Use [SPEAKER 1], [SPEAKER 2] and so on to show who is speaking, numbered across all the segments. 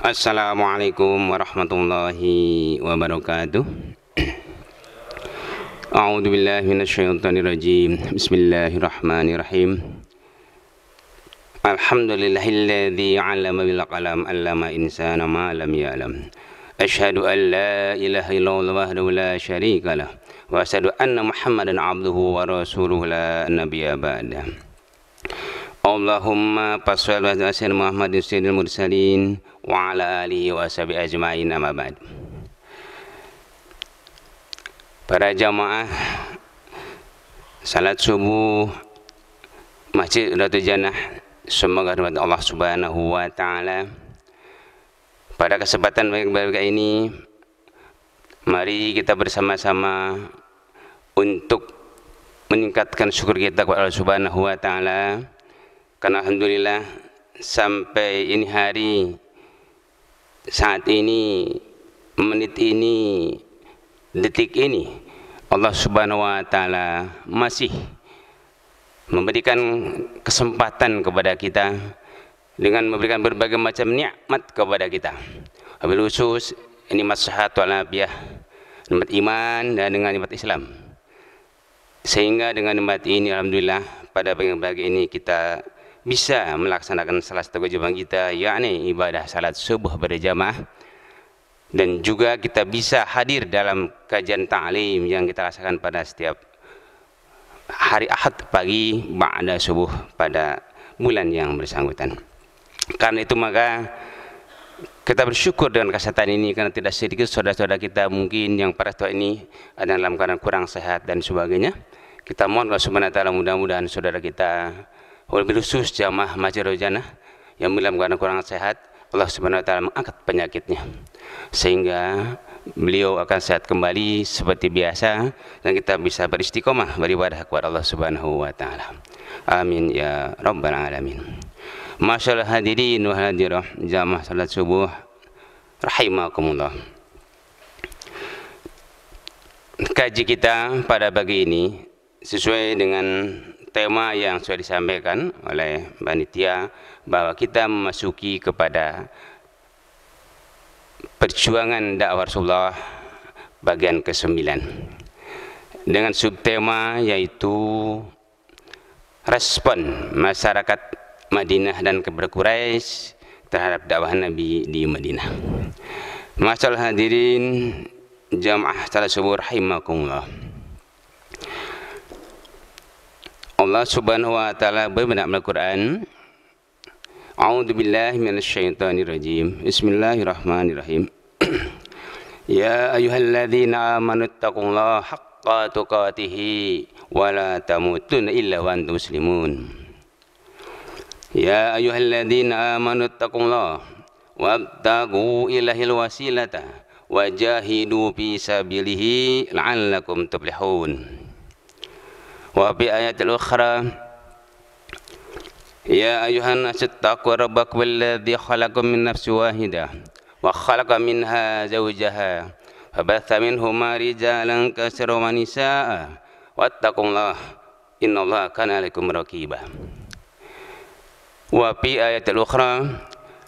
[SPEAKER 1] Assalamualaikum warahmatullahi wabarakatuh. A'udzu billahi minasyaitonir rajim. Bismillahirrahmanirrahim. Alhamdulillahilladzi 'allama bil qalam 'allama insana ma lam ya'lam. Asyhadu an la ilaha illallah wahdahu la syarika lah wa asyhadu anna Muhammadan 'abduhu wa rasuluhu la nabiyya ba'da. Allahumma passalli ala sayyidina Muhammadin sayyidil mursalin wa ala alihi wa sahbihi ajma'in, amma ba'd. Para jamaah salat subuh Masjid Ratu Jannah, semoga rahmat Allah Subhanahu wa taala. Pada kesempatan baik-baik ini, mari kita bersama-sama untuk meningkatkan syukur kita kepada Allah Subhanahu wa taala. Karena alhamdulillah sampai ini hari, saat ini, menit ini, detik ini, Allah Subhanahu wa taala masih memberikan kesempatan kepada kita dengan memberikan berbagai macam nikmat kepada kita. Wabil khusus nikmat sehat wal afiah, nikmat iman dan dengan nikmat Islam. Sehingga dengan nikmat ini alhamdulillah pada pagi ini kita bisa melaksanakan salah satu kewajiban kita, yakni ibadah salat subuh berjamaah, dan juga kita bisa hadir dalam kajian ta'lim yang kita rasakan pada setiap hari Ahad pagi ba'da subuh pada bulan yang bersangkutan. Karena itu maka kita bersyukur dengan kesehatan ini, karena tidak sedikit saudara-saudara kita mungkin yang pada saat ini ada dalam keadaan kurang sehat dan sebagainya. Kita mohon Allah Subhanahu wa taala mudah-mudahan saudara kita, wabil khusus jamaah Masjid Ratu Jannah yang dalam keadaan kurang sehat, Allah Subhanahu wa taala mengangkat penyakitnya sehingga beliau akan sehat kembali seperti biasa dan kita bisa beristiqomah beribadah kepada Allah Subhanahu wa taala. Amin ya rabbal alamin. Masyaallah hadirin wa hadirah jamaah salat subuh rahimakumullah. Kaji kita pada pagi ini sesuai dengan tema yang sudah disampaikan oleh panitia, bahwa kita memasuki kepada perjuangan dakwah Rasulullah bagian ke-9 dengan subtema yaitu respon masyarakat Madinah dan kepada Quraisy terhadap dakwah Nabi di Madinah. Masyaallah hadirin jamaah salat subuh rahimakumullah. Allah Subhanahu wa taala berfirman dalam Al-Qur'an, A'udzu billahi minasyaitonir rajim. Bismillahirrahmanirrahim. Ya ayyuhalladzina amanu taqullaha haqqa tuqatih wa la tamutunna illa wa antum muslimun. Ya ayyuhalladzina amanu taqullaha wabtaghu ilahil wasilata wajahidu fi sabilihi la'allakum tuflihun. Wa bi ayatil ukhra ya ayuhan nasu taqu rabbakum alladzi khalaqakum min nafsin wahidah wa khalaqa minha zawjaha fabatha minhuma rijalan katsiran wa nisaa'a wattaqullaha innallaha kana 'alaikum raqiba. Wa fi ayatil ukhra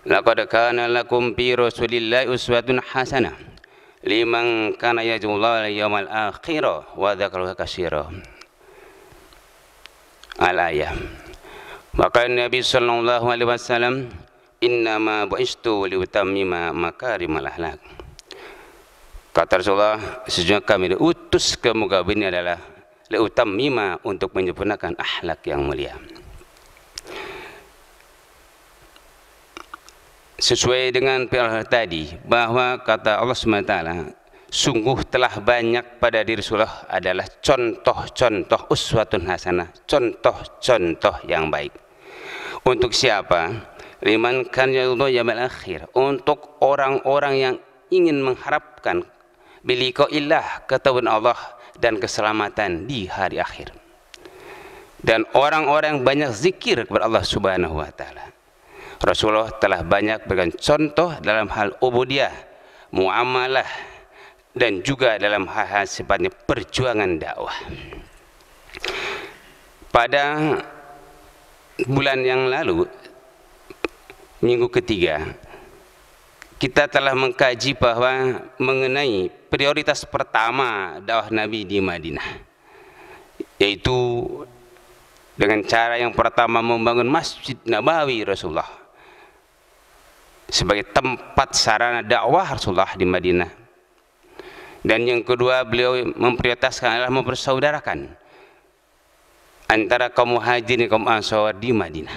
[SPEAKER 1] laqad kana lakum fi rasulillahi uswatun hasanah liman kana yarjullaha wal yawmal akhir wa dzakara katsira. Al-ayah. Maka Nabi sallallahu alaihi wasallam, innama bu'istu liutammima makarimal akhlak. Kata Rasulullah, sesungguhnya kami diutus ke muka bumi adalah liutammima, untuk menyempurnakan akhlak yang mulia. Sesuai dengan firman tadi, bahwa kata Allah SWT, sungguh telah banyak pada diri Rasulullah adalah contoh-contoh uswatun hasanah, contoh-contoh yang baik. Untuk siapa? Liman kana yarju yaumil akhir, untuk orang-orang yang ingin mengharapkan biliqa'illah, ketemu Allah dan keselamatan di hari akhir. Dan orang-orang yang banyak zikir kepada Allah Subhanahu wa taala. Rasulullah telah banyak berikan contoh dalam hal ubudiyah, muamalah, dan juga dalam hal-hal sifatnya perjuangan dakwah. Pada bulan yang lalu, minggu ketiga, kita telah mengkaji bahwa mengenai prioritas pertama dakwah Nabi di Madinah, yaitu dengan cara yang pertama membangun Masjid Nabawi Rasulullah sebagai tempat sarana dakwah Rasulullah di Madinah. Dan yang kedua, beliau memprioritaskan adalah mempersaudarakan antara kaum muhajirin dan kaum ansar di Madinah,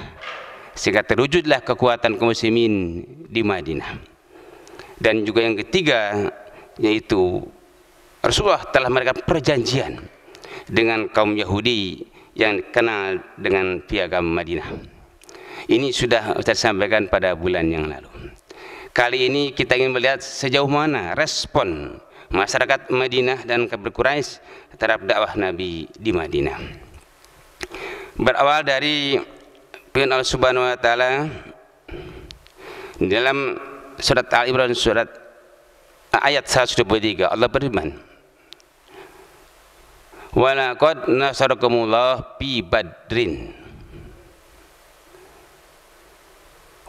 [SPEAKER 1] sehingga terwujudlah kekuatan kaum muslimin di Madinah. Dan juga yang ketiga, yaitu Rasulullah telah melakukan perjanjian dengan kaum Yahudi yang dikenal dengan piagam Madinah. Ini sudah saya sampaikan pada bulan yang lalu. Kali ini kita ingin melihat sejauh mana respon masyarakat Madinah dan kaum Quraisy terhadap dakwah Nabi di Madinah. Berawal dari firman Allah Subhanahu wa taala dalam surat Al-Imran surat ayat 123, Allah berfirman, "Wa laqad nasarakumullah fi Badrin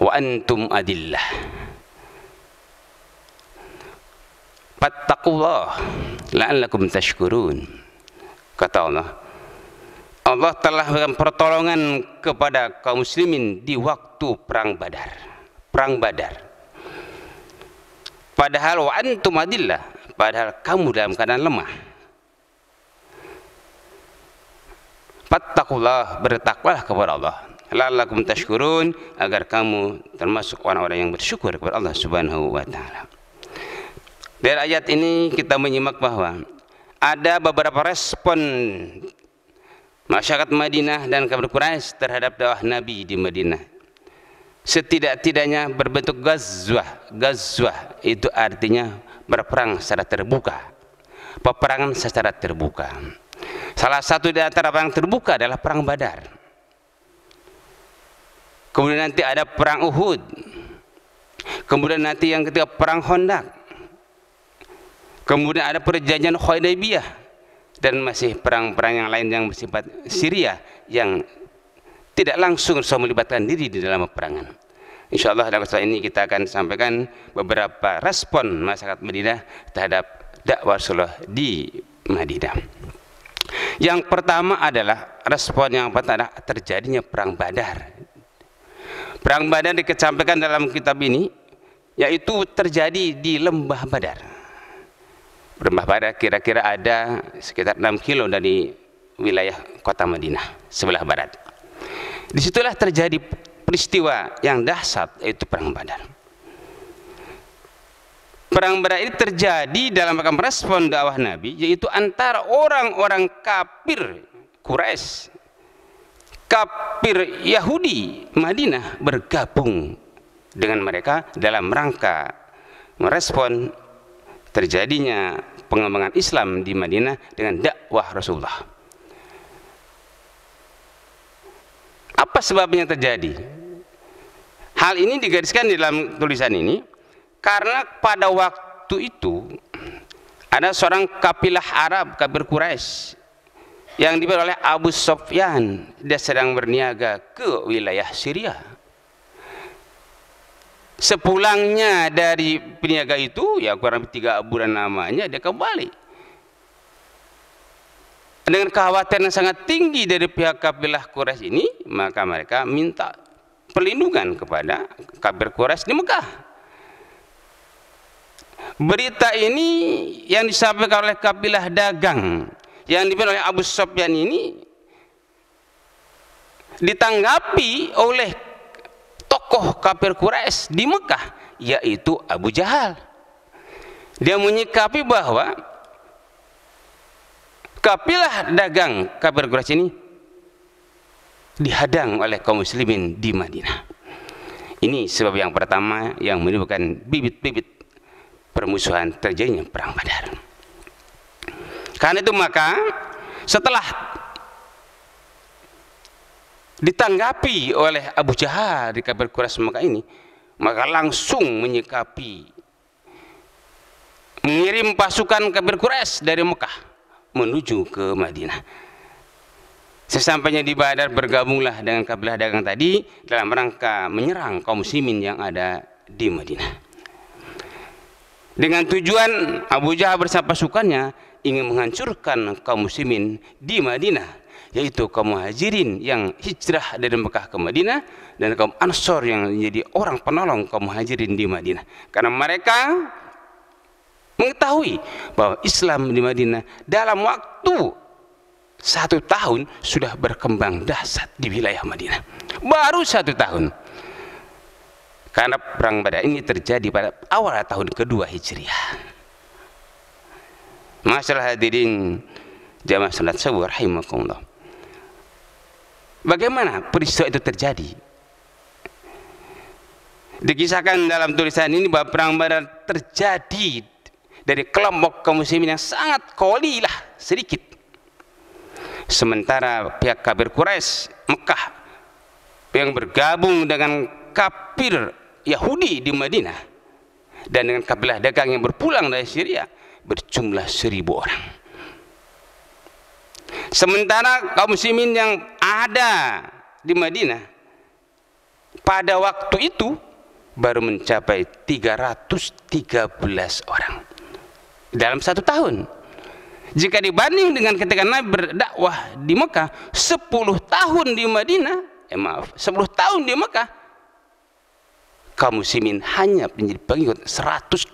[SPEAKER 1] wa antum adillah fattaqullah la'allakum tashkurun." Kata Allah, Allah telah memberikan pertolongan kepada kaum muslimin di waktu perang Badar. Perang Badar. Padahal wa antum adillah, padahal kamu dalam keadaan lemah. Fattaqullah, bertakwalah kepada Allah. La'allakum tashkurun, agar kamu termasuk orang-orang yang bersyukur kepada Allah Subhanahu wa taala. Dari ayat ini kita menyimak bahwa ada beberapa respon masyarakat Madinah dan kaum Quraisy terhadap dakwah Nabi di Madinah. Setidak-tidaknya berbentuk ghazwah. Ghazwah itu artinya berperang secara terbuka. Peperangan secara terbuka. Salah satu di antara perang terbuka adalah perang Badar. Kemudian nanti ada perang Uhud. Kemudian nanti yang ketiga perang Khandaq. Kemudian ada perjanjian Hudaybiyah. Dan masih perang-perang yang lain yang bersifat Syria yang tidak langsung melibatkan diri di dalam peperangan. Insyaallah dalam kesempatan ini kita akan sampaikan beberapa respon masyarakat Madinah terhadap dakwah Rasulullah di Madinah. Yang pertama adalah respon yang pertama adalah terjadinya perang Badar. Perang Badar disampaikan dalam kitab ini, yaitu terjadi di Lembah Badar. Lembah Badar kira-kira ada sekitar 6 kilo dari wilayah kota Madinah sebelah barat. Disitulah terjadi peristiwa yang dahsyat, yaitu perang Badar. Perang Badar ini terjadi dalam rangka merespon dakwah Nabi, yaitu antara orang-orang kafir Quraisy, kafir Yahudi Madinah bergabung dengan mereka dalam rangka merespon terjadinya pengembangan Islam di Madinah dengan dakwah Rasulullah. Apa sebabnya terjadi? Hal ini digariskan di dalam tulisan ini karena pada waktu itu ada seorang kabilah Arab, kafir Quraisy, yang dipimpin oleh Abu Sufyan. Dia sedang berniaga ke wilayah Syria. Sepulangnya dari peniaga itu, ya kurang lebih 3 bulan namanya, dia kembali dengan kekhawatiran yang sangat tinggi dari pihak kabilah Quraisy ini. Maka mereka minta perlindungan kepada kafir Quraisy di Mekah. Berita ini yang disampaikan oleh kabilah dagang yang dipimpin oleh Abu Sufyan ini ditanggapi oleh tokoh kafir Quraisy di Mekah, yaitu Abu Jahal. Dia menyikapi bahwa kabilah dagang kafir Quraisy ini dihadang oleh kaum muslimin di Madinah. Ini sebab yang pertama yang menimbulkan bibit-bibit permusuhan terjadinya perang Badar. Karena itu maka setelah ditanggapi oleh Abu Jahal di kafir Quraisy Mekah ini, maka langsung menyikapi, mengirim pasukan kafir Quraisy dari Mekah menuju ke Madinah. Sesampainya di Badar, bergabunglah dengan kabilah dagang tadi dalam rangka menyerang kaum muslimin yang ada di Madinah. dengan tujuan Abu Jahal bersama pasukannya ingin menghancurkan kaum muslimin di Madinah, yaitu kaum muhajirin yang hijrah dari Mekah ke Madinah dan kaum Ansor yang menjadi orang penolong kaum muhajirin di Madinah, karena mereka mengetahui bahwa Islam di Madinah dalam waktu 1 tahun sudah berkembang dahsyat di wilayah Madinah. Baru 1 tahun. Karena perang Badar ini terjadi pada awal tahun kedua Hijriah. Masalah hadirin jamaah salat subuh rahimakumullah. Bagaimana peristiwa itu terjadi? Dikisahkan dalam tulisan ini bahwa perang Badar terjadi dari kelompok kaum muslimin yang sangat qalilah, sedikit. Sementara pihak kafir Quraisy Mekah yang bergabung dengan kafir Yahudi di Madinah dan dengan kabilah dagang yang berpulang dari Syria berjumlah 1000 orang. Sementara kaum muslimin yang ada di Madinah pada waktu itu baru mencapai 313 orang dalam 1 tahun. Jika dibanding dengan ketika Nabi berdakwah di Mekah 10 tahun di Madinah, 10 tahun di Mekah, kaum muslimin hanya menjadi pengikut 121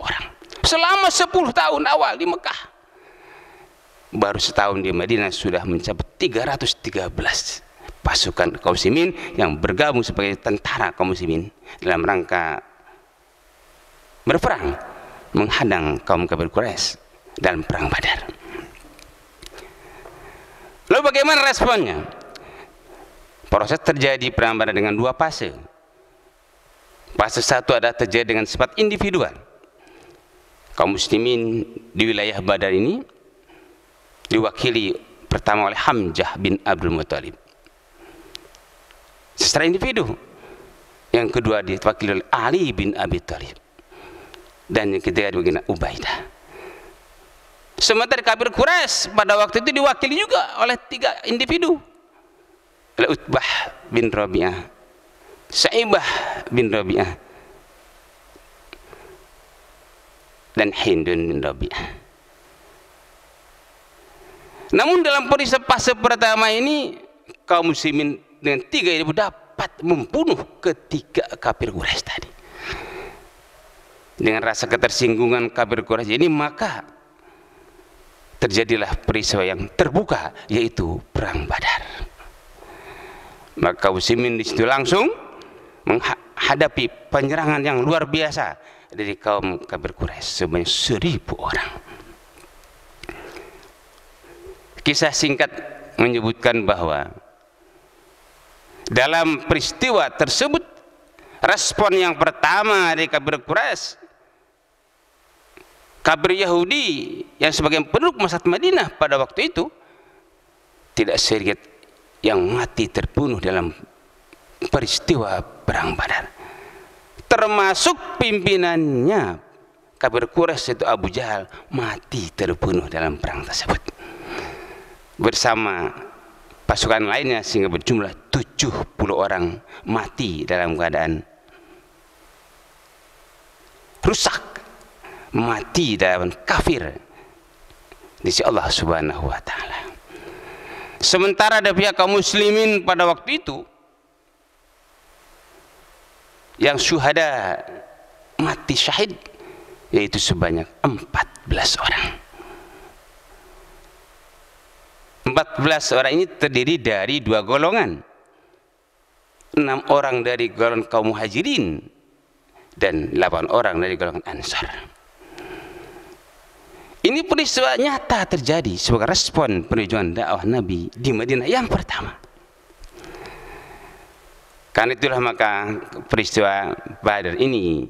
[SPEAKER 1] orang. Selama 10 tahun awal di Mekah. Baru setahun di Madinah sudah mencapai 313 pasukan kaum muslimin yang bergabung sebagai tentara kaum muslimin dalam rangka berperang menghadang kaum kafir Quraisy dalam perang Badar. Lalu bagaimana responnya? Proses terjadi perang Badar dengan 2 fase. Fase 1 adalah terjadi dengan sifat individual. Kaum muslimin di wilayah Badar ini diwakili pertama oleh Hamzah bin Abdul Muthalib secara individu. Yang kedua diwakili oleh Ali bin Abi Thalib. Dan yang ketiga diwakili Ubaidah. Sementara kafir Quraisy pada waktu itu diwakili juga oleh 3 individu. Oleh Utbah bin Rabi'ah, Sa'ibah bin Rabi'ah, dan Hindun bin Rabi'ah. Namun dalam peristiwa fase pertama ini kaum muslimin dengan 3 individu dapat membunuh ketiga kafir Quraisy tadi. Dengan rasa ketersinggungan kafir Quraisy ini, maka terjadilah peristiwa yang terbuka, yaitu perang Badar. Maka kaum muslimin di situ langsung menghadapi penyerangan yang luar biasa dari kaum kafir Quraisy sebanyak 1000 orang. Kisah singkat menyebutkan bahwa dalam peristiwa tersebut respon yang pertama dari kafir Quraisy, kafir Yahudi yang sebagai penduduk masyarakat Madinah pada waktu itu, tidak sedikit yang mati terbunuh dalam peristiwa perang Badar, termasuk pimpinannya kafir Quraisy itu Abu Jahal mati terbunuh dalam perang tersebut bersama pasukan lainnya, sehingga berjumlah 70 orang mati dalam keadaan rusak, mati dalam kafir di sisi Allah Subhanahu wa taala. Sementara ada pihak kaum muslimin pada waktu itu yang syuhada mati syahid, yaitu sebanyak 14 orang. 14 orang ini terdiri dari 2 golongan. 6 orang dari golongan kaum muhajirin dan 8 orang dari golongan ansar. Ini peristiwa nyata terjadi sebagai respon perjuangan dakwah Nabi di Madinah yang pertama. Karena itulah maka peristiwa Badar ini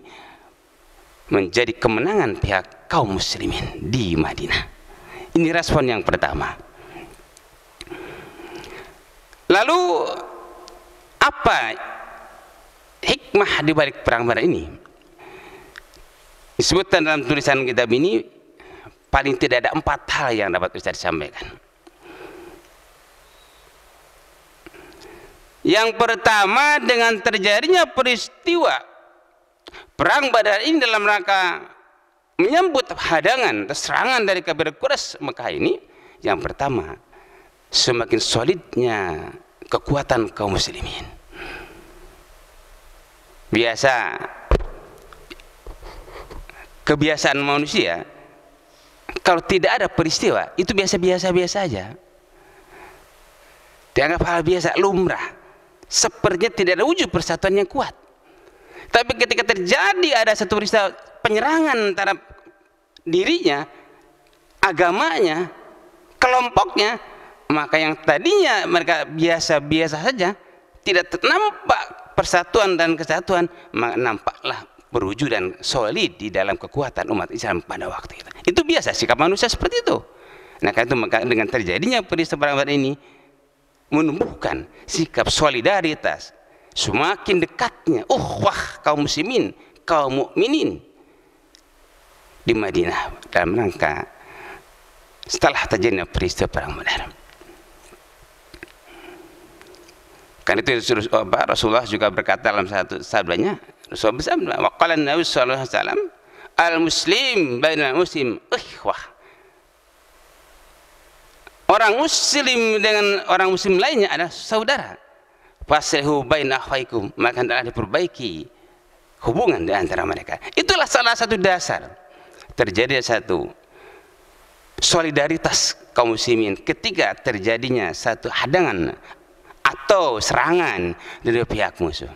[SPEAKER 1] menjadi kemenangan pihak kaum muslimin di Madinah. Ini respon yang pertama. Lalu apa hikmah di balik perang Badar ini? Disebutkan dalam tulisan kitab ini, paling tidak ada 4 hal yang dapat Ustaz sampaikan. Yang pertama, dengan terjadinya peristiwa perang Badar ini dalam rangka menyambut hadangan, serangan dari kafir Quraisy Mekah ini, yang pertama, semakin solidnya kekuatan kaum muslimin. Kebiasaan manusia, kalau tidak ada peristiwa, itu biasa-biasa aja. Dianggap hal biasa, lumrah. Sepertinya tidak ada wujud persatuan yang kuat. Tapi ketika terjadi ada satu peristiwa penyerangan terhadap dirinya, agamanya, kelompoknya, maka yang tadinya mereka biasa-biasa saja, tidak nampak persatuan dan kesatuan, maka nampaklah perwujudan solid di dalam kekuatan umat Islam pada waktu itu. Itu biasa sikap manusia seperti itu. Nah, karena itu maka dengan terjadinya peristiwa perang Badar ini menumbuhkan sikap solidaritas, semakin dekatnya ukhuwah kaum muslimin, kaum mukminin di Madinah dalam rangka setelah terjadinya peristiwa perang Badar. Karena itu Rasulullah juga berkata dalam satu sabdanya, Rasulullah bersabda, waqala Nabi sallallahu alaihi wasallam, al-muslim bainal muslim ikhwah. Orang muslim dengan orang muslim lainnya adalah saudara. Faslihu baina akhwaikum, maka hendaklah diperbaiki hubungan di antara mereka. Itulah salah satu dasar terjadi satu solidaritas kaum muslimin ketika terjadinya satu hadangan atau serangan dari pihak musuh.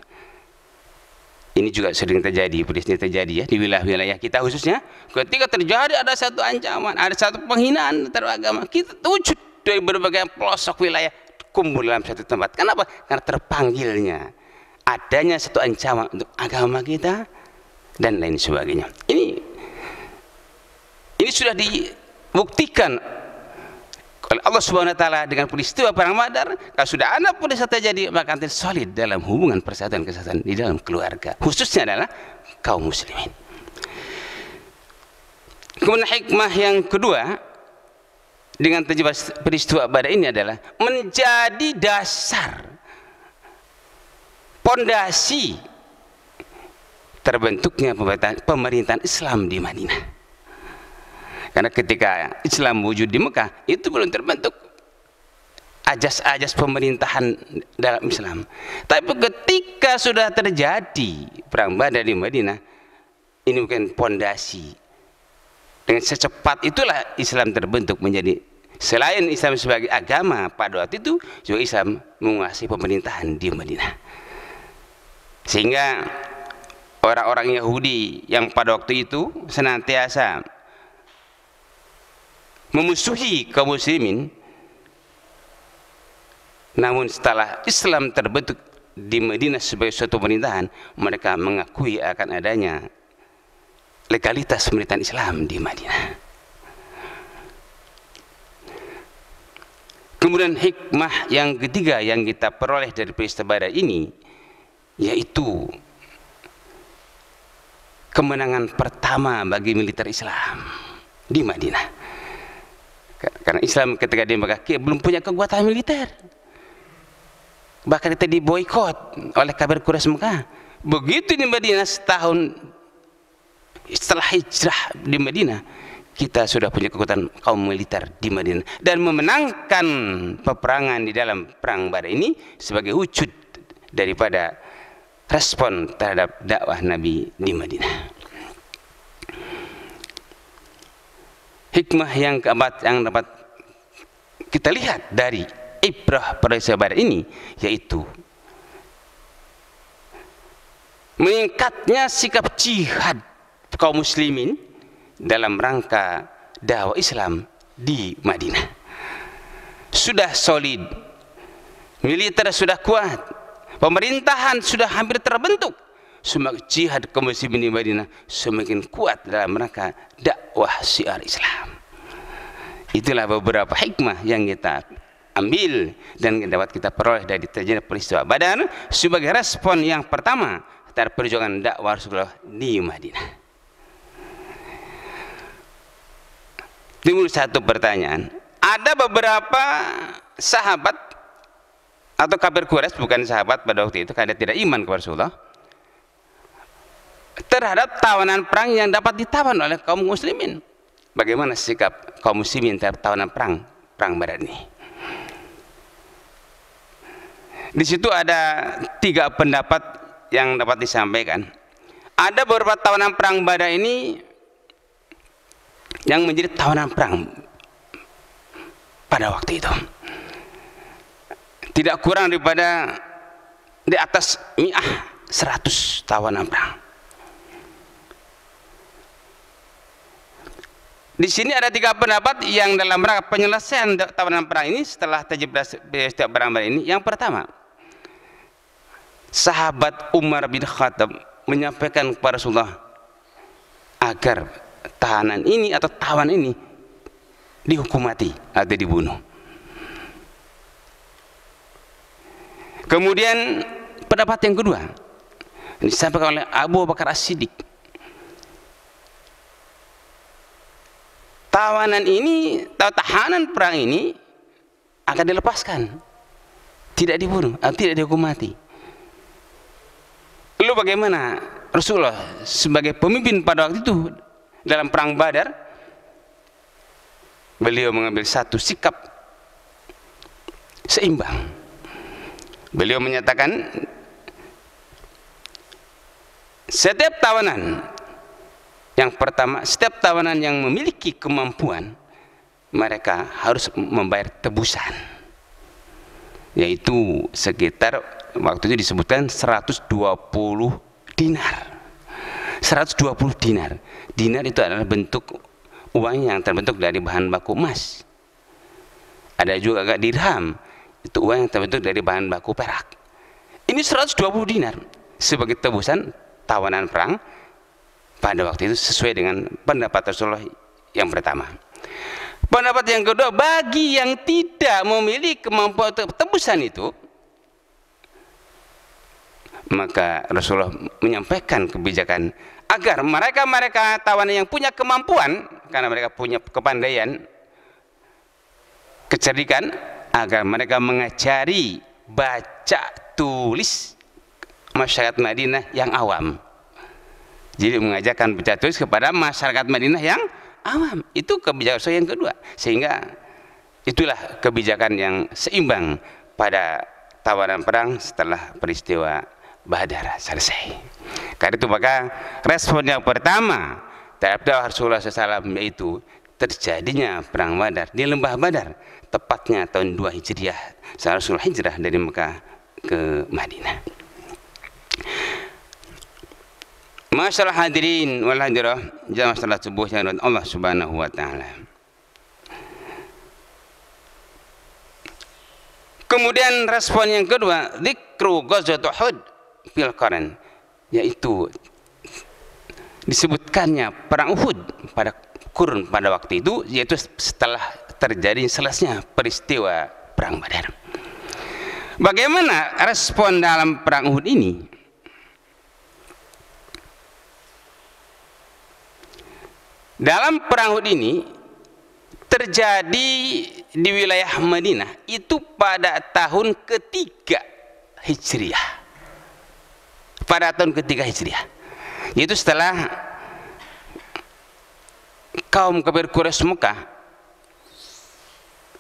[SPEAKER 1] Ini juga sering terjadi, peristiwa terjadi ya di wilayah-wilayah kita khususnya. Ketika terjadi ada satu ancaman, ada satu penghinaan terhadap agama, kita wujud dari berbagai pelosok wilayah kumpul dalam satu tempat. Kenapa? Karena terpanggilnya adanya satu ancaman untuk agama kita dan lain sebagainya. Ini sudah dibuktikan oleh Allah Subhanahu wa taala dengan peristiwa perang Badar. Kalau sudah ada peristiwa terjadi, maka akan solid dalam hubungan persatuan kesatuan di dalam keluarga, khususnya adalah kaum muslimin. Kemudian hikmah yang kedua dengan terjadi peristiwa Badar ini adalah menjadi dasar pondasi terbentuknya pemerintahan Islam di Madinah. Karena ketika Islam wujud di Mekah, itu belum terbentuk ajas-ajas pemerintahan dalam Islam. Tapi ketika sudah terjadi perang Badar di Madinah, ini bukan pondasi. Dengan secepat itulah Islam terbentuk menjadi, selain Islam sebagai agama pada waktu itu, juga Islam menguasai pemerintahan di Madinah. Sehingga orang-orang Yahudi yang pada waktu itu senantiasa memusuhi kaum muslimin, namun setelah Islam terbentuk di Madinah sebagai suatu pemerintahan, mereka mengakui akan adanya legalitas pemerintahan Islam di Madinah. Kemudian hikmah yang ketiga yang kita peroleh dari peristiwa Badar ini, yaitu kemenangan pertama bagi militer Islam di Madinah. Karena Islam ketika di Mekah belum punya kekuatan militer, bahkan itu diboikot oleh kafir Quraisy Mekah. Begitu di Madinah, setahun setelah hijrah di Madinah, kita sudah punya kekuatan kaum militer di Madinah dan memenangkan peperangan di dalam perang Badar ini sebagai wujud daripada respon terhadap dakwah Nabi di Madinah. Hikmah yang keempat yang dapat kita lihat dari ibrah peristiwa Badar ini, yaitu meningkatnya sikap jihad kaum muslimin dalam rangka dakwah Islam di Madinah. Sudah solid, militer sudah kuat, pemerintahan sudah hampir terbentuk, semakin jihad kaum muslimin di Madinah semakin kuat dalam rangka dakwah syiar Islam. Itulah beberapa hikmah yang kita ambil dan dapat kita peroleh dari terjadi peristiwa Badar sebagai respon yang pertama terhadap perjuangan dakwah Rasulullah di Madinah. Timbul satu pertanyaan, ada beberapa sahabat atau kafir Quraisy, bukan sahabat pada waktu itu karena tidak iman kepada Rasulullah, terhadap tawanan perang yang dapat ditawan oleh kaum muslimin. Bagaimana sikap kaum muslimin terhadap tawanan perang Badar ini? Di situ ada 3 pendapat yang dapat disampaikan. Ada beberapa tawanan perang Badar ini yang menjadi tawanan perang pada waktu itu. Tidak kurang daripada di atas 100 tawanan perang. Di sini ada 3 pendapat yang dalam rangka penyelesaian tawanan perang ini setelah terjadi setiap perang Badar ini. Yang pertama, sahabat Umar bin Khattab menyampaikan kepada Rasulullah agar tahanan ini atau tawan ini dihukum mati atau dibunuh. Kemudian pendapat yang kedua disampaikan oleh Abu Bakar As-Siddiq, tawanan ini atau tahanan perang ini akan dilepaskan, tidak dibunuh atau tidak dihukum mati. Lalu bagaimana Rasulullah sebagai pemimpin pada waktu itu dalam perang Badar? Beliau mengambil satu sikap seimbang. Beliau menyatakan setiap tawanan, yang pertama, setiap tawanan yang memiliki kemampuan, mereka harus membayar tebusan, yaitu sekitar waktu itu disebutkan 120 dinar. 120 dinar. Dinar itu adalah bentuk uang yang terbentuk dari bahan baku emas. Ada juga agak dirham, itu uang yang terbentuk dari bahan baku perak. Ini 120 dinar sebagai tebusan tawanan perang pada waktu itu, sesuai dengan pendapat Rasulullah yang pertama. Pendapat yang kedua, bagi yang tidak memiliki kemampuan untuk tebusan itu, maka Rasulullah menyampaikan kebijakan agar mereka tawanan yang punya kemampuan, karena mereka punya kepandaian, kecerdikan, agar mereka mengajari baca tulis masyarakat Madinah yang awam. Jadi mengajarkan baca tulis kepada masyarakat Madinah yang awam. Itu kebijakan yang kedua. Sehingga itulah kebijakan yang seimbang pada tawanan perang setelah peristiwa Badar selesai. Karena itu maka respon yang pertama terhadap Rasulullah SAW yaitu terjadinya perang Badar di lembah Badar, tepatnya tahun 2 Hijriah, saat Rasulullah hijrah dari Mekah ke Madinah. Masyaallah hadirin wal hadirah, jamaah salat subuh yang Allah Subhanahu wa taala. Kemudian respon yang kedua, dzikru ghazwat Uhud fil Quran, yaitu disebutkannya perang Uhud pada kurun pada waktu itu, yaitu setelah terjadi selesainya peristiwa perang Badar. Bagaimana respon dalam perang Uhud ini? Dalam perang Uhud ini terjadi di wilayah Madinah itu pada tahun ketiga Hijriah. Pada tahun ketiga Hijriah, yaitu setelah kaum kafir Quraisy Mekah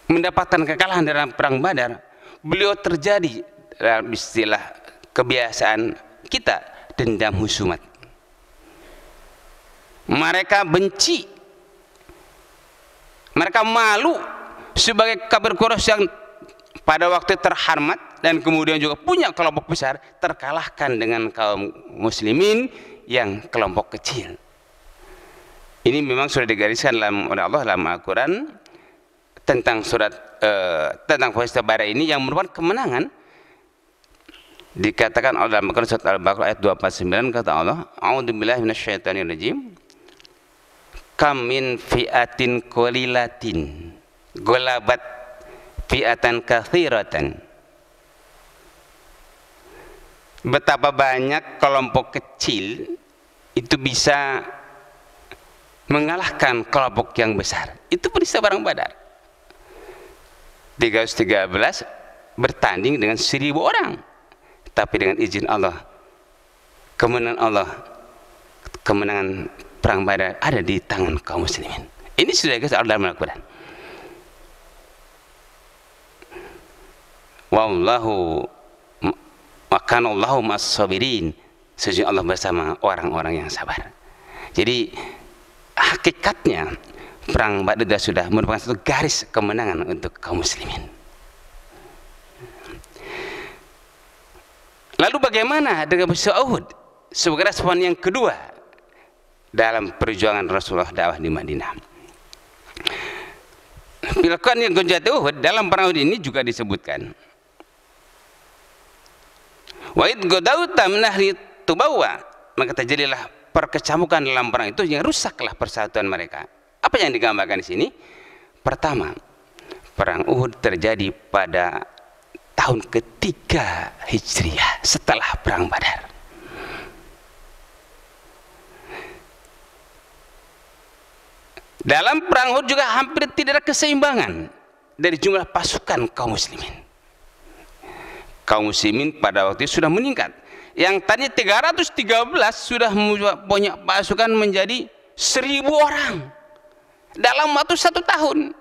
[SPEAKER 1] mendapatkan kekalahan dalam perang Badar, beliau terjadi dalam istilah kebiasaan kita dendam husumat. Mereka benci, mereka malu sebagai kafir Quraisy yang pada waktu terhormat dan kemudian juga punya kelompok besar, terkalahkan dengan kaum muslimin yang kelompok kecil. Ini memang sudah digariskan oleh Allah dalam Al-Quran tentang tentang peristiwa Badar ini yang merupakan kemenangan. Dikatakan oleh dalam Al-Quran surat Al-Baqarah ayat 249, kata Allah, a'udzubillahi minasyaitonirrajim, kam min fi'atin qalilatin ghalabat fi'atan katsiratan. Betapa banyak kelompok kecil itu bisa mengalahkan kelompok yang besar. Itu peristiwa perang Badar. 313 bertanding dengan 1000 orang, tapi dengan izin Allah, kemenangan Allah, kemenangan perang Badar ada di tangan kaum muslimin. Ini sudah disebut dalam Al-Quran. Wallahu wa kana Allahu mas-sabirin. Sesungguhnya Allah bersama orang-orang yang sabar. Jadi hakikatnya perang Badar sudah merupakan satu garis kemenangan untuk kaum muslimin. Lalu bagaimana dengan peristiwa Uhud sebagai respon yang kedua dalam perjuangan Rasulullah dakwah di Madinah? Dilakukan yang gonjat Uhud dalam perang Uhud ini juga disebutkan. Wa id gadawta min ahli Tubawa, maka terjadilah perkecambukan dalam perang itu yang rusaklah persatuan mereka. Apa yang digambarkan di sini? Pertama, perang Uhud terjadi pada tahun ketiga Hijriah setelah perang Badar. Dalam perang Uhud juga hampir tidak ada keseimbangan dari jumlah pasukan kaum muslimin. Kaum muslimin pada waktu itu sudah meningkat. Yang tadi 313 sudah punya pasukan menjadi 1000 orang dalam waktu 1 tahun.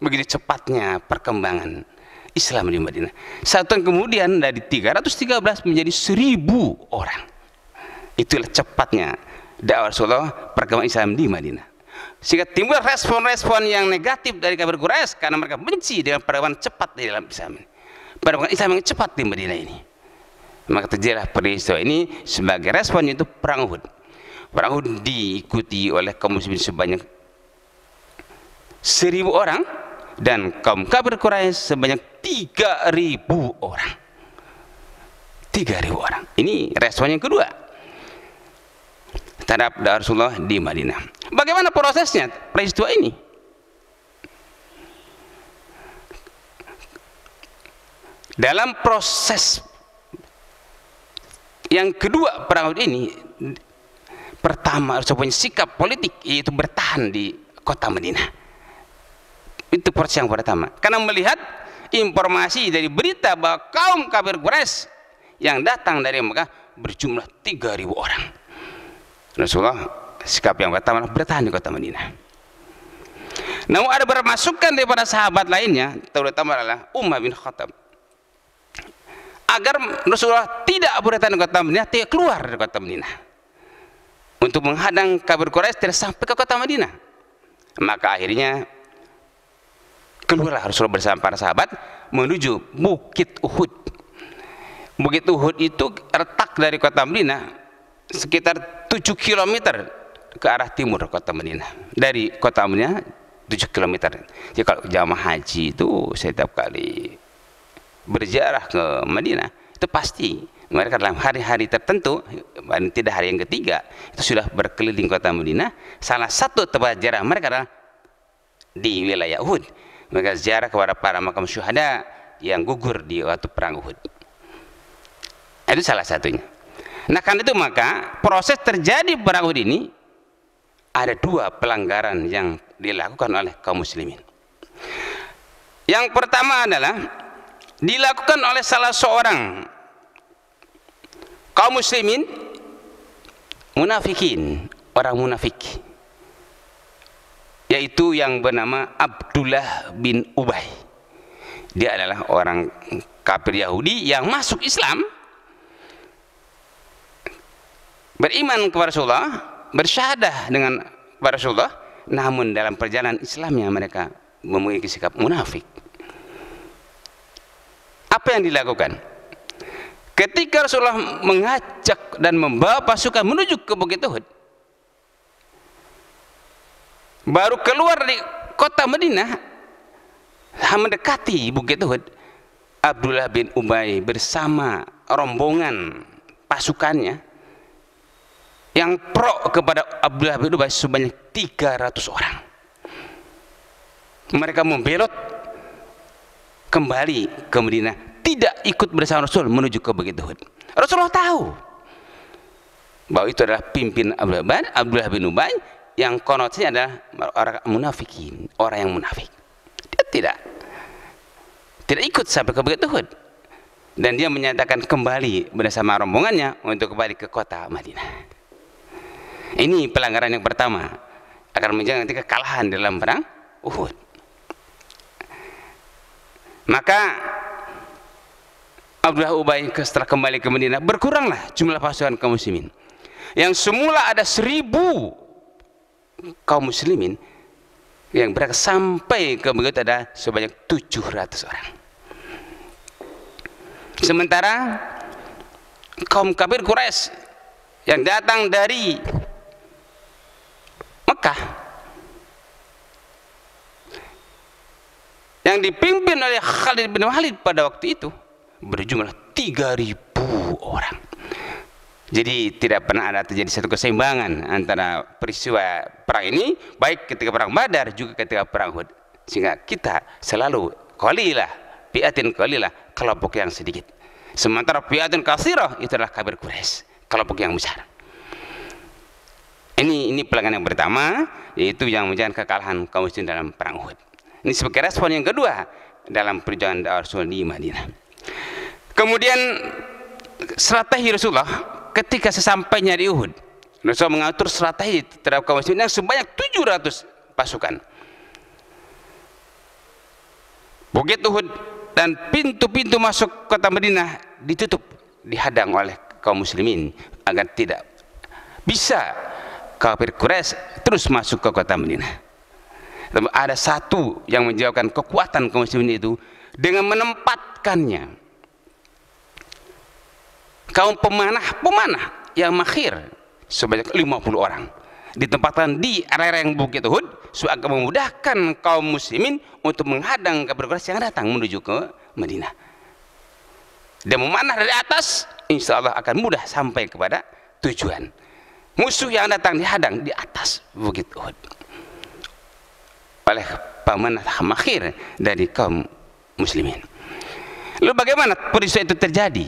[SPEAKER 1] Begitu cepatnya perkembangan Islam di Madinah. 1 tahun kemudian dari 313 menjadi 1000 orang. Itulah cepatnya dakwah Rasulullah perkembangan Islam di Madinah. Sehingga timbul respon-respon yang negatif dari kafir Quraisy karena mereka benci dengan perkembangan cepat di dalam Islam ini. Perkembangan Islam yang cepat di Madinah ini. Maka terjadilah peristiwa ini sebagai respon itu perang Uhud. Perang Uhud diikuti oleh kaum muslimin sebanyak 1000 orang dan kaum kafir Quraisy sebanyak 3000 orang. 3000 orang. Ini respon yang kedua terhadap dakwah Rasulullah di Madinah. Bagaimana prosesnya peristiwa ini? Dalam proses yang kedua perang Uhud ini, pertama harus punya sikap politik, yaitu bertahan di kota Madinah. Itu proses yang pertama. Karena melihat informasi dari berita bahwa kaum kafir Quraisy yang datang dari Mekah berjumlah 3000 orang. Rasulullah sikap yang pertama bertahan di kota Madinah. Namun ada beberapa masukan daripada sahabat lainnya, terutama adalah Umar bin Khattab, agar Rasulullah tidak bertahan di kota Madinah, tidak keluar dari kota Madinah untuk menghadang kafir Quraisy tidak sampai ke kota Madinah. Maka akhirnya keluarlah Rasulullah bersama para sahabat menuju Bukit Uhud. Bukit Uhud itu letak dari kota Madinah sekitar 7 km ke arah timur kota Madinah. Dari kota Madinah 7 km. Jadi kalau jamaah haji itu setiap kali berziarah ke Madinah itu pasti mereka dalam hari-hari tertentu, tidak hari yang ketiga, itu sudah berkeliling kota Madinah. Salah satu tempat ziarah mereka adalah di wilayah Uhud. Mereka ziarah kepada para makam syuhada yang gugur di waktu perang Uhud. Itu salah satunya. Nah, karena itu maka proses terjadi perang Uhud ini ada 2 pelanggaran yang dilakukan oleh kaum muslimin. Yang pertama adalah dilakukan oleh salah seorang kaum muslimin munafikin, orang munafik, yaitu yang bernama Abdullah bin Ubay. Dia adalah orang kafir Yahudi yang masuk Islam, beriman kepada Rasulullah, bersyahadah dengan kepada Rasulullah, namun dalam perjalanan Islamnya mereka memiliki sikap munafik. Apa yang dilakukan? Ketika Rasulullah mengajak dan membawa pasukan menuju ke Bukit Uhud, baru keluar dari kota Madinah, mendekati Bukit Uhud, Abdullah bin Ubay bersama rombongan pasukannya yang pro kepada Abdullah bin Ubay sebanyak 300 orang. Mereka membelot kembali ke Madinah, tidak ikut bersama Rasul menuju ke Bukit Uhud. Rasulullah tahu bahwa itu adalah pimpin Abdullah bin Ubay yang konotasinya adalah orang munafikin, orang yang munafik. Dia tidak ikut sampai ke Bukit Uhud, dan dia menyatakan kembali bersama rombongannya untuk kembali ke kota Madinah. Ini pelanggaran yang pertama, akan menjadi nanti kekalahan dalam perang Uhud. Maka Abdullah Ubay setelah kembali ke Madinah, berkuranglah jumlah pasukan kaum muslimin. Yang semula ada 1000 kaum muslimin, yang berangkat sampai ke begitu ada sebanyak 700 orang. Sementara kaum kafir Quraisy yang datang dari Mekah, yang dipimpin oleh Khalid bin Walid pada waktu itu, berjumlah 3000 orang. Jadi tidak pernah ada terjadi satu keseimbangan antara peristiwa perang ini, baik ketika perang Badar juga ketika perang Uhud. Sehingga kita selalu qalilah, fi'atin qalilah, kelompok yang sedikit. Sementara fi'atin katsirah itu adalah kafir Quraisy, kelompok yang besar. Ini pelanggaran yang pertama, yaitu yang menjadi kekalahan kaum muslimin dalam perang Uhud. Ini sebagai respon yang kedua dalam perjuangan dakwah Rasul di Madinah. Kemudian strategi Rasulullah ketika sesampainya di Uhud, Rasulullah mengatur strategi terhadap kaum muslimin yang sebanyak 700 pasukan. Bukit Uhud dan pintu-pintu masuk kota Madinah ditutup, dihadang oleh kaum muslimin agar tidak bisa kafir Quraisy terus masuk ke kota Madinah. Ada satu yang menjawabkan kekuatan kaum muslimin itu dengan menempatkannya kaum pemanah yang makhir sebanyak 50 orang ditempatkan di area yang Bukit Uhud agar memudahkan kaum muslimin untuk menghadang kafir Quraisy yang datang menuju ke Madinah. Dan memanah dari atas, insya Allah akan mudah sampai kepada tujuan. Musuh yang datang dihadang di atas Bukit Uhud oleh pemanah makhir dari kaum muslimin. Lalu bagaimana peristiwa itu terjadi?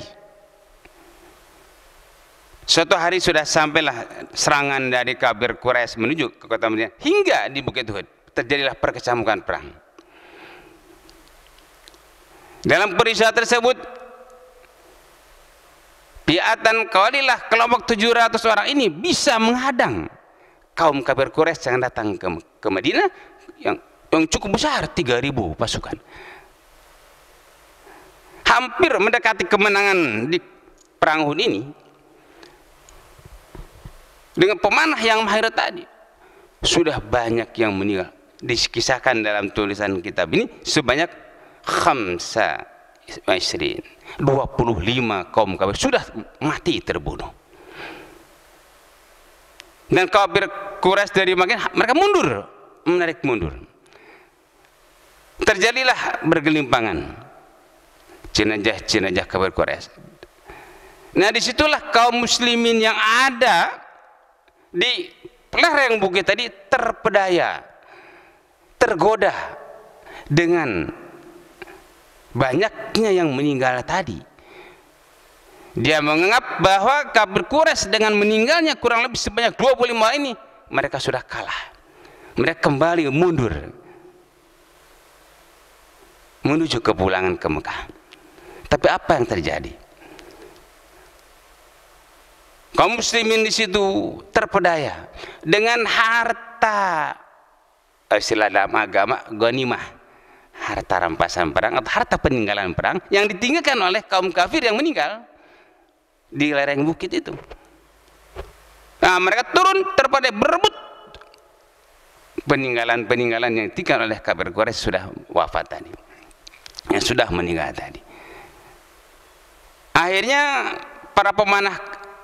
[SPEAKER 1] Suatu hari sudah sampailah serangan dari kafir Quraisy menuju ke kota Madinah, hingga di Bukit Uhud terjadilah perkecambukan perang. Dalam peristiwa tersebut, fi'atan qalilah, kelompok 700 orang ini bisa menghadang kaum kafir Quraisy yang datang ke Madinah yang cukup besar, 3000 pasukan. Hampir mendekati kemenangan di perang Uhud ini. Dengan pemanah yang mahir tadi, sudah banyak yang meninggal. Dikisahkan dalam tulisan kitab ini sebanyak 25 kaum kafir sudah mati terbunuh. Dan kafir Quraisy dari Makkah mereka menarik mundur. Terjadilah bergelimpangan jenazah kafir Quraisy. Nah, disitulah kaum muslimin yang ada di lereng bukit tadi terpedaya, tergoda dengan banyaknya yang meninggal tadi. Dia menganggap bahwa kafir Quraisy dengan meninggalnya kurang lebih sebanyak 25 ini, mereka sudah kalah. Mereka kembali mundur menuju kepulangan ke Mekah. Tapi apa yang terjadi? Kaum muslimin di situ terpedaya dengan harta, istilah dalam agama ghanimah, harta rampasan perang atau harta peninggalan perang yang ditinggalkan oleh kaum kafir yang meninggal di lereng bukit itu. Nah, mereka turun terpedaya berebut peninggalan yang ditinggalkan oleh kafir Quraisy sudah wafat tadi, yang sudah meninggal tadi. Akhirnya para pemanah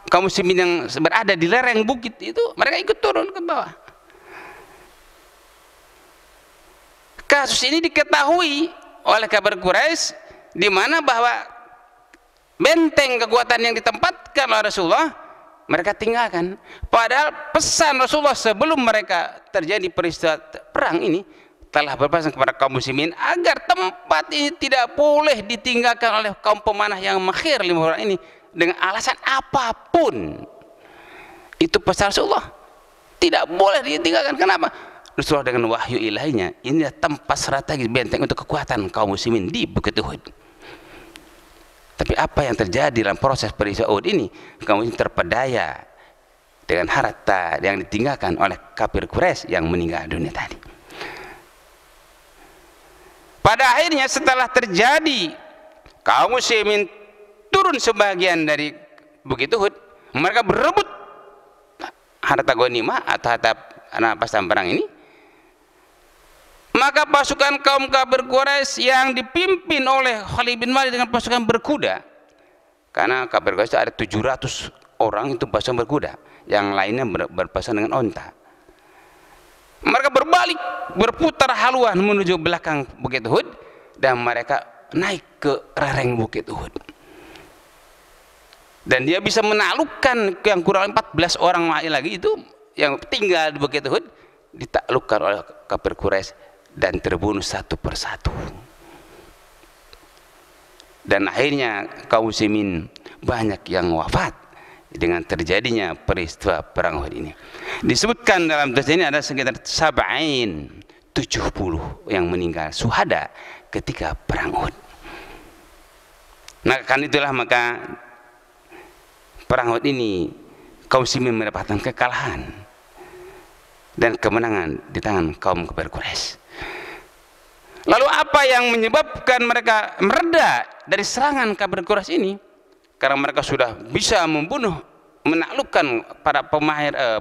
[SPEAKER 1] kaum muslimin yang berada di lereng bukit itu, mereka ikut turun ke bawah. Kasus ini diketahui oleh kafir Quraisy, di mana bahwa benteng kekuatan yang ditempatkan oleh Rasulullah mereka tinggalkan. Padahal pesan Rasulullah sebelum mereka terjadi peristiwa perang ini telah berpesan kepada kaum muslimin agar tempat ini tidak boleh ditinggalkan oleh kaum pemanah yang makhir 5 orang ini dengan alasan apapun. Itu pesan Rasulullah, tidak boleh ditinggalkan. Kenapa? Rasulullah dengan wahyu ilahinya, ini tempat strategis benteng untuk kekuatan kaum muslimin di Bukit Uhud. Tapi apa yang terjadi dalam proses peristiwa Uhud ini? Kaum muslimin terpedaya, dengan harta yang ditinggalkan oleh kafir Quraisy yang meninggal dunia tadi. Pada akhirnya setelah terjadi kaum muslimin turun sebagian dari Bukit Uhud, mereka berebut harta ghanimah atau harta rampasan perang ini. Maka pasukan kaum kafir Quraisy yang dipimpin oleh Khalid bin Walid dengan pasukan berkuda, karena kafir Quraisy ada 700 orang itu pasukan berkuda, yang lainnya berpasukan dengan onta. Mereka berbalik, berputar haluan menuju belakang Bukit Uhud, dan mereka naik ke lereng Bukit Uhud. Dan dia bisa menaklukkan yang kurang 14 orang lagi itu yang tinggal di Bukit Uhud, ditaklukkan oleh kafir Quraisy dan terbunuh satu persatu. Dan akhirnya kaum muslimin banyak yang wafat dengan terjadinya peristiwa perang Uhud ini. Disebutkan dalam tulis ini ada sekitar 70 yang meninggal syuhada ketika perang Uhud. Nah, kan itulah maka perang Uhud ini kaum muslimin mendapatkan kekalahan dan kemenangan di tangan kaum kafir Quraisy. Lalu apa yang menyebabkan mereka mereda dari serangan kafir Quraisy ini? Karena mereka sudah bisa membunuh, menaklukkan para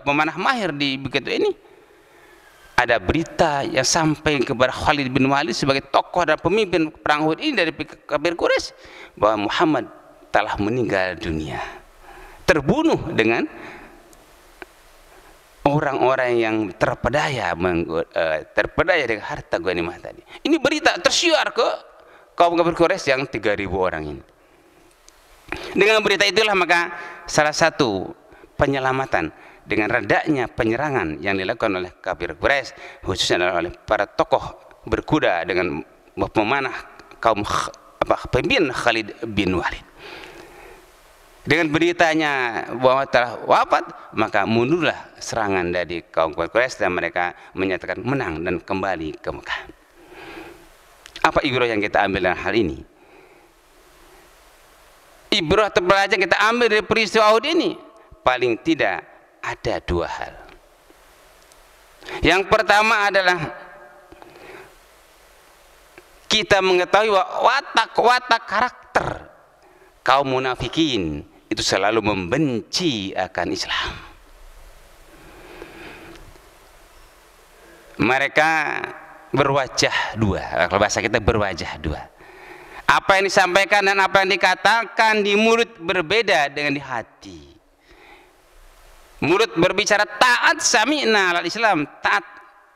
[SPEAKER 1] pemanah mahir di Bukit ini. Ada berita yang sampai kepada Khalid bin Walid sebagai tokoh dan pemimpin perang Uhud ini dari kafir Quraisy, bahwa Muhammad telah meninggal dunia, terbunuh dengan orang-orang yang terpedaya dengan harta ghanimah tadi. Ini berita tersiar ke kaum kafir Quraisy yang 3.000 orang ini. Dengan berita itulah maka salah satu penyelamatan dengan redanya penyerangan yang dilakukan oleh kafir Quraisy, khususnya oleh para tokoh berkuda dengan pemanah kaum pemimpin Khalid bin Walid. Dengan beritanya bahwa telah wafat, maka mundurlah serangan dari kaum Quraisy dan mereka menyatakan menang dan kembali ke Mekah. Apa ibrah yang kita ambil dalam hal ini? Ibrah terpelajar kita ambil dari peristiwa Uhud ini paling tidak ada dua hal. Yang pertama adalah kita mengetahui watak karakter kaum munafikin itu selalu membenci akan Islam. Mereka berwajah dua, kalau bahasa kita berwajah dua. Apa yang disampaikan dan apa yang dikatakan di mulut berbeda dengan di hati. Mulut berbicara taat sami'na al Islam, taat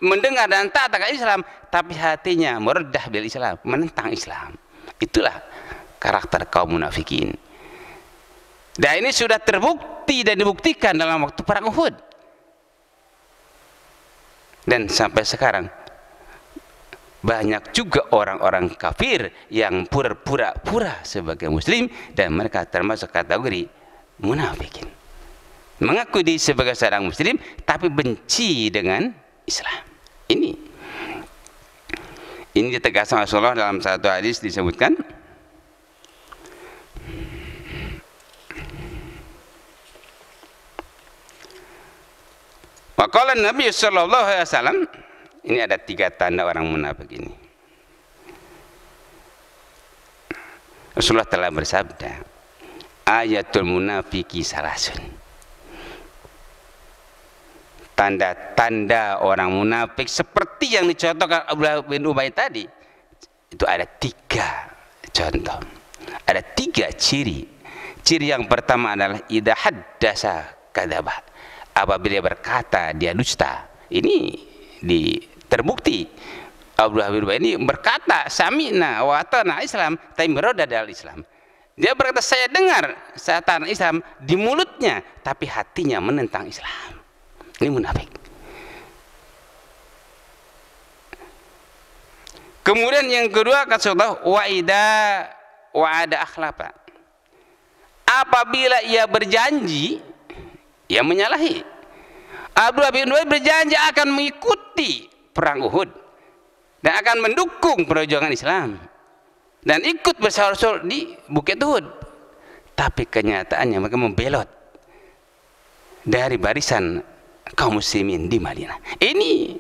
[SPEAKER 1] mendengar dan taat akan Islam, tapi hatinya meredah bil Islam, menentang Islam. Itulah karakter kaum munafikin. Dan ini sudah terbukti dan dibuktikan dalam waktu perang Uhud. Dan sampai sekarang banyak juga orang-orang kafir yang pura-pura sebagai muslim dan mereka termasuk kategori munafikin. Mengaku diri sebagai seorang muslim tapi benci dengan Islam. Ini ditegaskan Rasulullah dalam satu hadis disebutkan, Waqala Nabi sallallahu alaihi wasallam, ini ada 3 tanda orang munafik ini. Rasulullah telah bersabda, ayatul munafiki salasun. Tanda-tanda orang munafik seperti yang dicontohkan Abdullah bin Ubay tadi, itu ada 3 contoh. Ada 3 ciri. Ciri yang pertama adalah idza haddasa kadzaba. Apabila dia berkata dia dusta. Ini terbukti Abdullah bin Ubay ini berkata sami'na wa ata'na Islam tapi meroda dari Islam. Dia berkata saya dengar saya taat Islam di mulutnya tapi hatinya menentang Islam. Ini munafik. Kemudian yang kedua kata Allah wa'ada akhlafa. Apabila ia berjanji, ia menyalahi. Abdullah bin Ubay berjanji akan mengikuti perang Uhud dan akan mendukung perjuangan Islam dan ikut bersama Rasul di Bukit Uhud. Tapi kenyataannya mereka membelot. dari barisan kaum muslimin di Madinah. Ini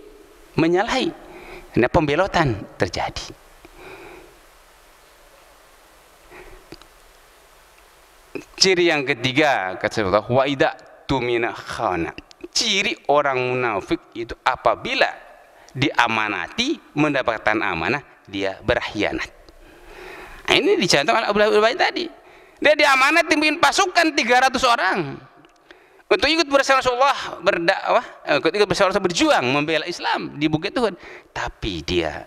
[SPEAKER 1] menyalahi, nah, pembelotan terjadi. Ciri yang ketiga kata Allah, wa idza tumina khana. Ciri orang munafik itu apabila diamanati, mendapatkan amanah, dia berkhianat. Nah, ini dicontohkan oleh Abdullah bin Ubay tadi. Dia diamanat pimpin pasukan 300 orang untuk ikut bersama Rasulullah berdakwah, ikut bersama Rasulullah berjuang membela Islam di Bukit Uhud. Tapi dia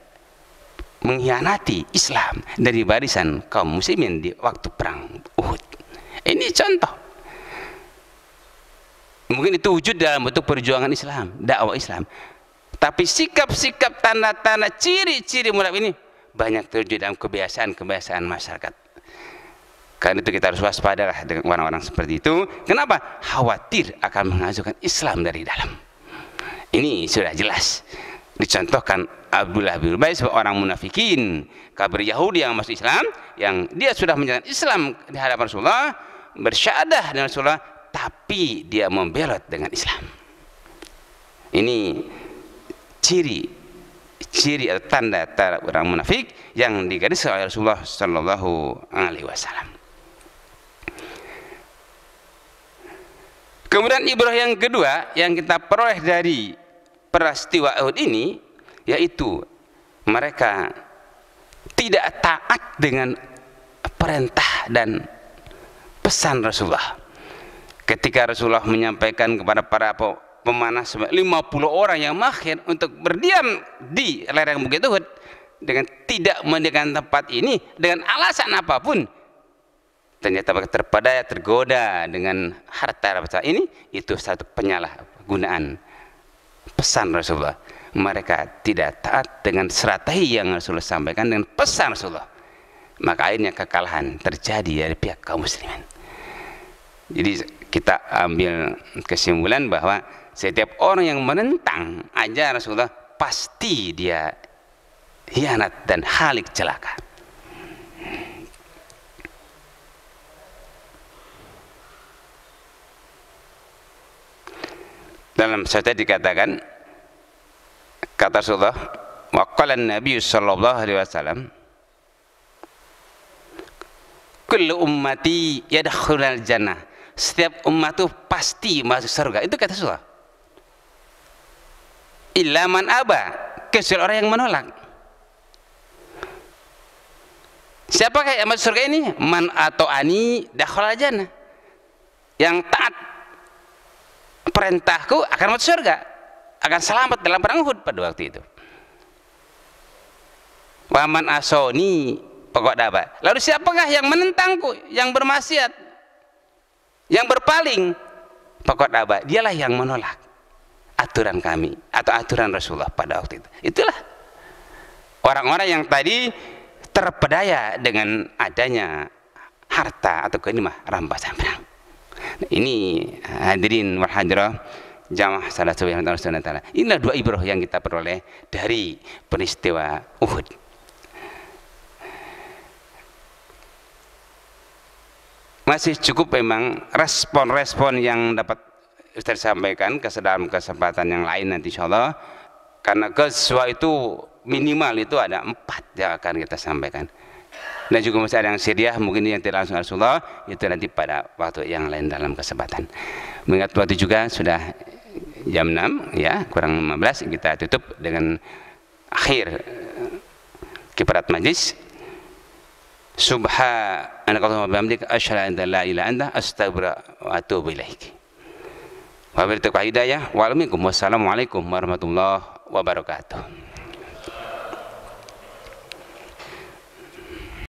[SPEAKER 1] mengkhianati Islam dari barisan kaum muslimin di waktu perang Uhud. Ini contoh. Mungkin itu wujud dalam bentuk perjuangan Islam, dakwah Islam. Tapi sikap-sikap, tanda-tanda, ciri-ciri munafik ini banyak terjadi dalam kebiasaan-kebiasaan masyarakat. Karena itu kita harus waspada dengan orang-orang seperti itu. Kenapa? Khawatir akan menghancurkan Islam dari dalam. Ini sudah jelas dicontohkan Abdullah bin Ubay sebagai orang munafikin, kafir Yahudi yang masuk Islam, yang dia sudah menjalankan Islam di hadapan Rasulullah, bersyahadah dengan Rasulullah, tapi dia membelot dengan Islam. Ini ciri atau tanda orang munafik yang digariskan oleh Rasulullah Sallallahu Alaihi Wasallam. Kemudian ibrah yang kedua yang kita peroleh dari peristiwa Uhud ini, yaitu mereka tidak taat dengan perintah dan pesan Rasulullah. Ketika Rasulullah menyampaikan kepada para pemanah 50 orang yang mahir untuk berdiam di lereng Bukit Uhud dengan tidak meninggalkan tempat ini dengan alasan apapun, ternyata mereka terpedaya, tergoda dengan harta ini, itu satu penyalahgunaan pesan Rasulullah. Mereka tidak taat dengan strategi yang Rasulullah sampaikan dengan pesan Rasulullah, maka akhirnya kekalahan terjadi dari pihak kaum muslimin. Jadi kita ambil kesimpulan bahwa setiap orang yang menentang ajaran Rasulullah pasti dia hianat dan halik celaka. Dalam satu dikatakan, kata Rasulullah, wa qala an-nabiy sallallahu alaihi wasallam, kullu ummati yadkhulul jannah. Setiap umat itu pasti masuk surga. Itu kata Rasulullah. Illa man aba, kecuali orang yang menolak. Siapakah yang masuk surga ini? Man atau ani dakhala jannah. Yang taat perintahku akan masuk surga, akan selamat dalam perang Uhud pada waktu itu. Wa man asoni pokok daba. Lalu siapakah yang menentangku, yang bermaksiat, yang berpaling, pokok daba, dialah yang menolak aturan kami atau aturan Rasulullah pada waktu itu. Itulah orang-orang yang tadi terpedaya dengan adanya harta atau ghanimah rampasan perang. Nah, ini hadirin wal hadirah jamaah salat subhanahu wa ta'ala. Inilah dua ibrah yang kita peroleh dari peristiwa Uhud. Masih cukup memang respon-respon yang dapat Ustaz sampaikan ke dalam kesempatan yang lain nanti insyaallah, karena kesua itu minimal itu ada 4 yang akan kita sampaikan, dan juga masih ada yang Syriah mungkin yang tidak langsung Rasulullah, itu nanti pada waktu yang lain dalam kesempatan. Mengingat waktu juga sudah jam 6 ya, kurang 15, kita tutup dengan akhir kiparat majlis. Subhanakallahumma wa bihamdika asyhadu an la ilaha illa anta astaghfiruka wa atubu ilaik. Wabillahi taufiq hidayah. Wassalamualaikum warahmatullahi wabarakatuh.